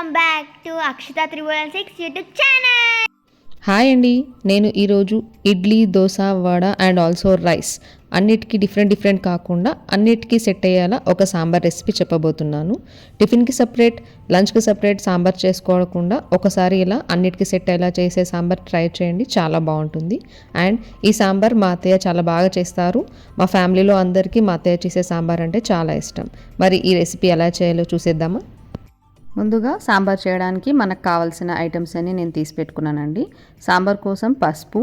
Welcome back to Akshitha 316 YouTube channel. Hi అండి, నేను ఈరోజు idli, dosa, vada and also rice అన్నిటికీ డిఫరెంట్ కాకుండా అన్నిటికీ సెట్ అయ్యేలా ఒక సాంబార్ రెసిపీ చెప్పబోతున్నాను. టిఫిన్కి సపరేట్, లంచ్కి సపరేట్ సాంబార్ చేసుకోకుండా ఒకసారి ఇలా అన్నిటికీ సెట్ అయ్యేలా చేసే సాంబార్ ట్రై చేయండి, చాలా బాగుంటుంది. అండ్ ఈ సాంబార్ మా అత్తయ్య చాలా బాగా చేస్తారు. మా ఫ్యామిలీలో అందరికీ మా అత్తయ్య చేసే సాంబార్ అంటే చాలా ఇష్టం. మరి ఈ రెసిపీ ఎలా చేయాలో చూసేద్దామా? ముందుగా సాంబార్ చేయడానికి మనకు కావాల్సిన ఐటమ్స్ అన్ని నేను తీసి పెట్టుకున్నానండి. సాంబార్ కోసం పసుపు,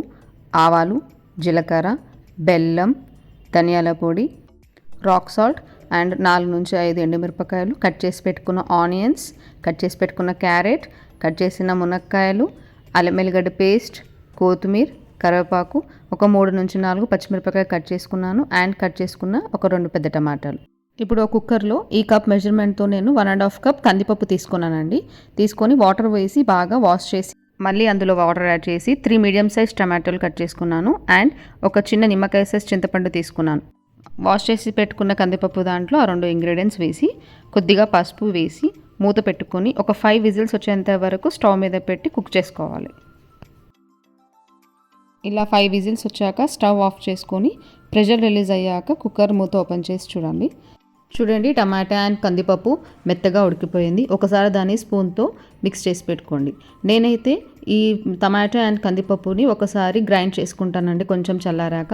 ఆవాలు, జీలకర్ర, బెల్లం, ధనియాల పొడి, రాక్ సాల్ట్ అండ్ 4 నుంచి 5 ఎండుమిరపకాయలు, కట్ చేసి పెట్టుకున్న ఆనియన్స్, కట్ చేసి పెట్టుకున్న క్యారెట్, కట్ చేసిన మునక్కాయలు, అల్లం వెల్లిగడ్డ పేస్ట్, కొత్తిమీర, కరివేపాకు, ఒక 3 నుంచి 4 పచ్చిమిరపకాయలు కట్ చేసుకున్నాను అండ్ కట్ చేసుకున్న ఒక 2 పెద్ద టమాటాలు. ఇప్పుడు ఒక కుక్కర్లో ఈ కప్ మెజర్మెంట్తో నేను 1.5 కప్ కందిపప్పు తీసుకున్నానండి. తీసుకొని వాటర్ వేసి బాగా వాష్ చేసి మళ్ళీ అందులో వాటర్ యాడ్ చేసి 3 మీడియం సైజ్ టమాటోలు కట్ చేసుకున్నాను అండ్ ఒక చిన్న నిమ్మకాయ సైజ్ చింతపండు తీసుకున్నాను. వాష్ చేసి పెట్టుకున్న కందిపప్పు దాంట్లో ఆ 2 ఇంగ్రీడియంట్స్ వేసి కొద్దిగా పసుపు వేసి మూత పెట్టుకొని ఒక 5 విజిల్స్ వచ్చేంత వరకు స్టవ్ మీద పెట్టి కుక్ చేసుకోవాలి. ఇలా 5 విజిల్స్ వచ్చాక స్టవ్ ఆఫ్ చేసుకొని ప్రెషర్ రిలీజ్ అయ్యాక కుక్కర్ మూత ఓపెన్ చేసి చూడండి టమాటా అండ్ కందిపప్పు మెత్తగా ఉడికిపోయింది. ఒకసారి దాన్ని స్పూన్తో మిక్స్ చేసి పెట్టుకోండి. నేనైతే ఈ టమాటా అండ్ కందిపప్పుని ఒకసారి గ్రైండ్ చేసుకుంటానండి, కొంచెం చల్లారాక.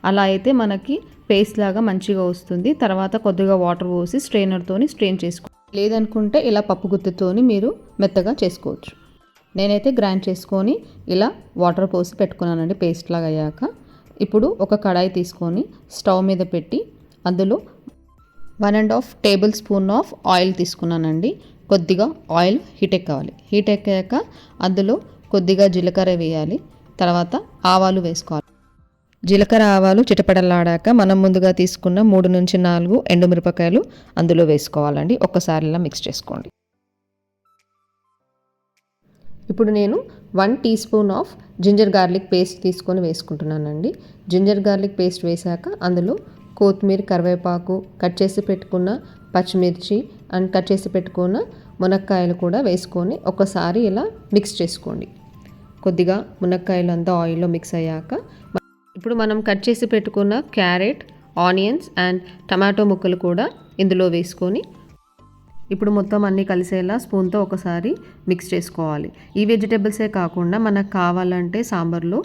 అలా అయితే మనకి పేస్ట్ లాగా మంచిగా వస్తుంది. తర్వాత కొద్దిగా వాటర్ పోసి స్ట్రెయినర్తోని స్ట్రెయిన్ చేసుకోండి. లేదనుకుంటే ఇలా పప్పు గుత్తితోని మీరు మెత్తగా చేసుకోవచ్చు. నేనైతే గ్రైండ్ చేసుకొని ఇలా వాటర్ పోసి పెట్టుకున్నానండి పేస్ట్ లాగా అయ్యాక. ఇప్పుడు ఒక కడాయి తీసుకొని స్టవ్ మీద పెట్టి అందులో 1.5 టేబుల్ స్పూన్ ఆఫ్ ఆయిల్ తీసుకున్నానండి. కొద్దిగా ఆయిల్ హీట్ ఎక్కాలి. హీట్ ఎక్కాక అందులో కొద్దిగా జీలకర్ర వేయాలి. తర్వాత ఆవాలు వేసుకోవాలి. జీలకర్ర ఆవాలు చిటపటలాడాక మనం ముందుగా తీసుకున్న 3 నుంచి 4 ఎండుమిరపకాయలు అందులో వేసుకోవాలండి. ఒక్కసారి ఇలా మిక్స్ చేసుకోండి. ఇప్పుడు నేను 1 teaspoon of ginger garlic paste తీసుకొని వేసుకుంటున్నానండి. జింజర్ గార్లిక్ పేస్ట్ వేశాక అందులో కొత్తిమీర, కరివేపాకు, కట్ చేసి పెట్టుకున్న పచ్చిమిర్చి అండ్ కట్ చేసి పెట్టుకున్న మునక్కాయలు కూడా వేసుకొని ఒకసారి ఇలా మిక్స్ చేసుకోండి. కొద్దిగా మునక్కాయలు అంతా ఆయిల్లో మిక్స్ అయ్యాక ఇప్పుడు మనం కట్ చేసి పెట్టుకున్న క్యారెట్, ఆనియన్స్ అండ్ టమాటో ముక్కలు కూడా ఇందులో వేసుకొని ఇప్పుడు మొత్తం అన్నీ కలిసేలా స్పూన్తో ఒకసారి మిక్స్ చేసుకోవాలి. ఈ వెజిటేబుల్సే కాకుండా మనకు కావాలంటే సాంబార్లో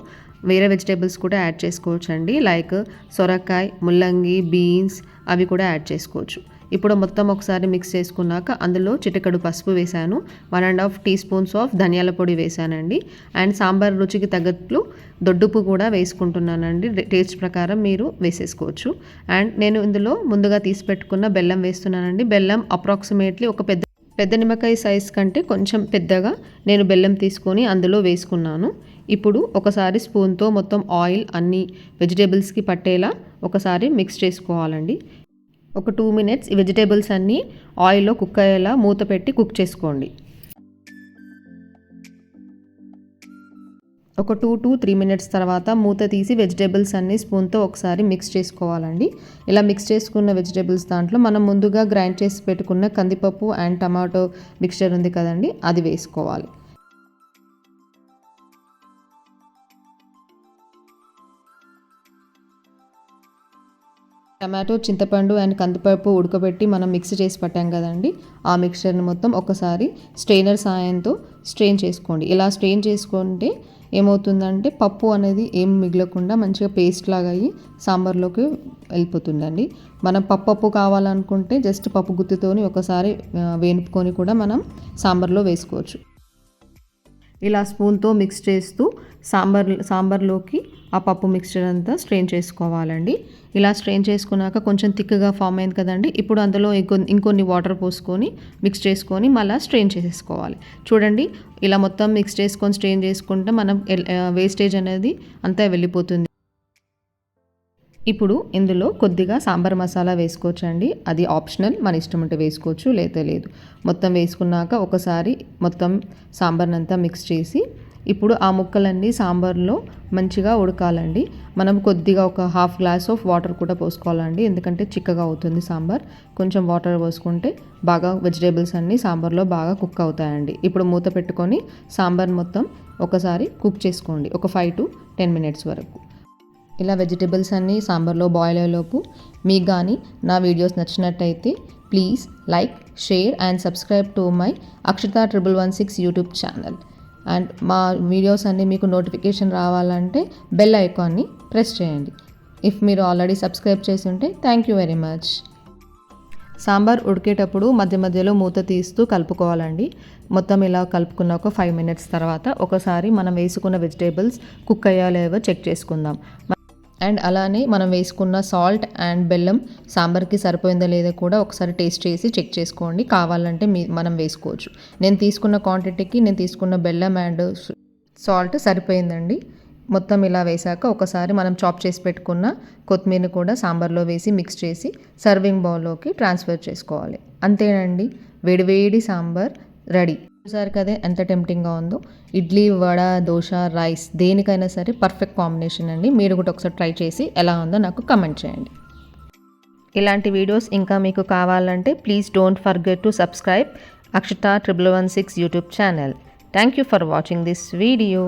వేరే వెజిటేబుల్స్ కూడా యాడ్ చేసుకోవచ్చు అండి. లైక్ సొరకాయ, ముల్లంగి, బీన్స్ అవి కూడా యాడ్ చేసుకోవచ్చు. ఇప్పుడు మొత్తం ఒకసారి మిక్స్ చేసుకున్నాక అందులో చిటికెడు పసుపు వేసాను, 1.5 టీ స్పూన్స్ ఆఫ్ ధనియాల పొడి వేసానండి. అండ్ సాంబార్ రుచికి తగ్గట్లు దొడ్డుప్పు కూడా వేసుకుంటున్నానండి. టేస్ట్ ప్రకారం మీరు వేసేసుకోవచ్చు. అండ్ నేను ఇందులో ముందుగా తీసి పెట్టుకున్న బెల్లం వేస్తున్నానండి. బెల్లం అప్రాక్సిమేట్లీ ఒక పెద్ద నిమ్మకాయ సైజ్ కంటే కొంచెం పెద్దగా నేను బెల్లం తీసుకొని అందులో వేసుకున్నాను. ఇప్పుడు ఒకసారి స్పూన్తో మొత్తం ఆయిల్ అన్ని వెజిటేబుల్స్కి పట్టేలా ఒకసారి మిక్స్ చేసుకోవాలండి. ఒక 2 మినిట్స్ ఈ వెజిటేబుల్స్ అన్నీ ఆయిల్లో కుక్ అయ్యేలా మూత పెట్టి కుక్ చేసుకోండి. ఒక 2 to 3 మినిట్స్ తర్వాత మూత తీసి వెజిటేబుల్స్ అన్నీ స్పూన్తో ఒకసారి మిక్స్ చేసుకోవాలండి. ఇలా మిక్స్ చేసుకున్న వెజిటేబుల్స్ దాంట్లో మనం ముందుగా గ్రైండ్ చేసి పెట్టుకున్న కందిపప్పు అండ్ టమాటో మిక్స్చర్ ఉంది కదండి, అది వేసుకోవాలి. టమాటో, చింతపండు అండ్ కందిపప్పు ఉడకబెట్టి మనం మిక్స్ చేసి పట్టాం కదండి, ఆ మిక్స్చర్ని మొత్తం ఒకసారి స్ట్రెయినర్ సాయంతో స్ట్రెయిన్ చేసుకోండి. ఇలా స్ట్రెయిన్ చేసుకుంటే ఏమవుతుందంటే పప్పు అనేది ఏం మిగలకుండా మంచిగా పేస్ట్ లాగా అయ్యి సాంబార్లోకి వెళ్ళిపోతుందండి. మనం పప్పు కావాలనుకుంటే జస్ట్ పప్పు గుత్తితోని ఒకసారి వేనుపుకొని కూడా మనం సాంబార్లో వేసుకోవచ్చు. ఇలా స్పూన్తో మిక్స్ చేస్తూ సాంబార్లోకి ఆ పప్పు మిక్స్చర్ అంతా స్ట్రెయిన్ చేసుకోవాలండి. ఇలా స్ట్రెయిన్ చేసుకున్నాక కొంచెం థిక్గా ఫామ్ అయింది కదండి, ఇప్పుడు అందులో ఇంకొన్ని వాటర్ పోసుకొని మిక్స్ చేసుకొని మళ్ళీ స్ట్రెయిన్ చేసేసుకోవాలి. చూడండి ఇలా మొత్తం మిక్స్ చేసుకొని స్ట్రెయిన్ చేసుకుంటే మనం వేస్టేజ్ అనేది అంతా వెళ్ళిపోతుంది. ఇప్పుడు ఇందులో కొద్దిగా సాంబార్ మసాలా వేసుకోవచ్చండి. అది ఆప్షనల్, మన ఇష్టం ఉంటే వేసుకోవచ్చు, లేదా లేదు. మొత్తం వేసుకున్నాక ఒకసారి మొత్తం సాంబార్ని అంతా మిక్స్ చేసి ఇప్పుడు ఆ ముక్కలన్నీ సాంబార్లో మంచిగా ఉడకాలండి. మనం కొద్దిగా ఒక హాఫ్ గ్లాస్ ఆఫ్ వాటర్ కూడా పోసుకోవాలండి, ఎందుకంటే చిక్కగా అవుతుంది సాంబార్. కొంచెం వాటర్ పోసుకుంటే బాగా వెజిటేబుల్స్ అన్నీ సాంబార్లో బాగా కుక్ అవుతాయండి. ఇప్పుడు మూత పెట్టుకొని సాంబార్ మొత్తం ఒకసారి కుక్ చేసుకోండి, ఒక 5 to 10 minutes వరకు. ఇలా వెజిటేబుల్స్ అన్నీ సాంబార్లో బాయిల్ అయ్యేలోపు మీకు కానీ నా వీడియోస్ నచ్చినట్టయితే please like, share and subscribe to my Akshitha 1116 YouTube channel. And మా వీడియోస్ అన్నీ మీకు నోటిఫికేషన్ రావాలంటే బెల్ ఐకాన్ని ప్రెస్ చేయండి. ఇఫ్ మీరు ఆల్రెడీ సబ్స్క్రైబ్ చేసి ఉంటే thank you very much. Sambar ఉడికేటప్పుడు మధ్య మధ్యలో మూత తీస్తూ కలుపుకోవాలండి. మొత్తం ఇలా కలుపుకున్న ఒక 5 minutes తర్వాత ఒకసారి మనం వేసుకున్న వెజిటేబుల్స్ కుక్ అయ్యా లేవో చెక్ చేసుకుందాం. అండ్ అలానే మనం వేసుకున్న సాల్ట్ అండ్ బెల్లం సాంబార్కి సరిపోయిందో లేదో కూడా ఒకసారి టేస్ట్ చేసి చెక్ చేసుకోండి. కావాలంటే మనం వేసుకోవచ్చు. నేను తీసుకున్న క్వాంటిటీకి నేను తీసుకున్న బెల్లం అండ్ సాల్ట్ సరిపోయిందండి. మొత్తం ఇలా వేసాక ఒకసారి మనం చాప్ చేసి పెట్టుకున్న కొత్తిమీర కూడా సాంబార్లో వేసి మిక్స్ చేసి సర్వింగ్ బౌల్లోకి ట్రాన్స్ఫర్ చేసుకోవాలి. అంతేనండి, వేడివేడి సాంబార్ రెడీ. చూసారు కదా ఎంత టెంప్టింగ్గా ఉందో. ఇడ్లీ, వడ, దోశ, రైస్ దేనికైనా సరే పర్ఫెక్ట్ కాంబినేషన్ అండి. మీరు కూడా ఒకసారి ట్రై చేసి ఎలా ఉందో నాకు కమెంట్ చేయండి. ఇలాంటి వీడియోస్ ఇంకా మీకు కావాలంటే please don't forget to subscribe Akshitha 1116 YouTube channel. Thank you for watching this video.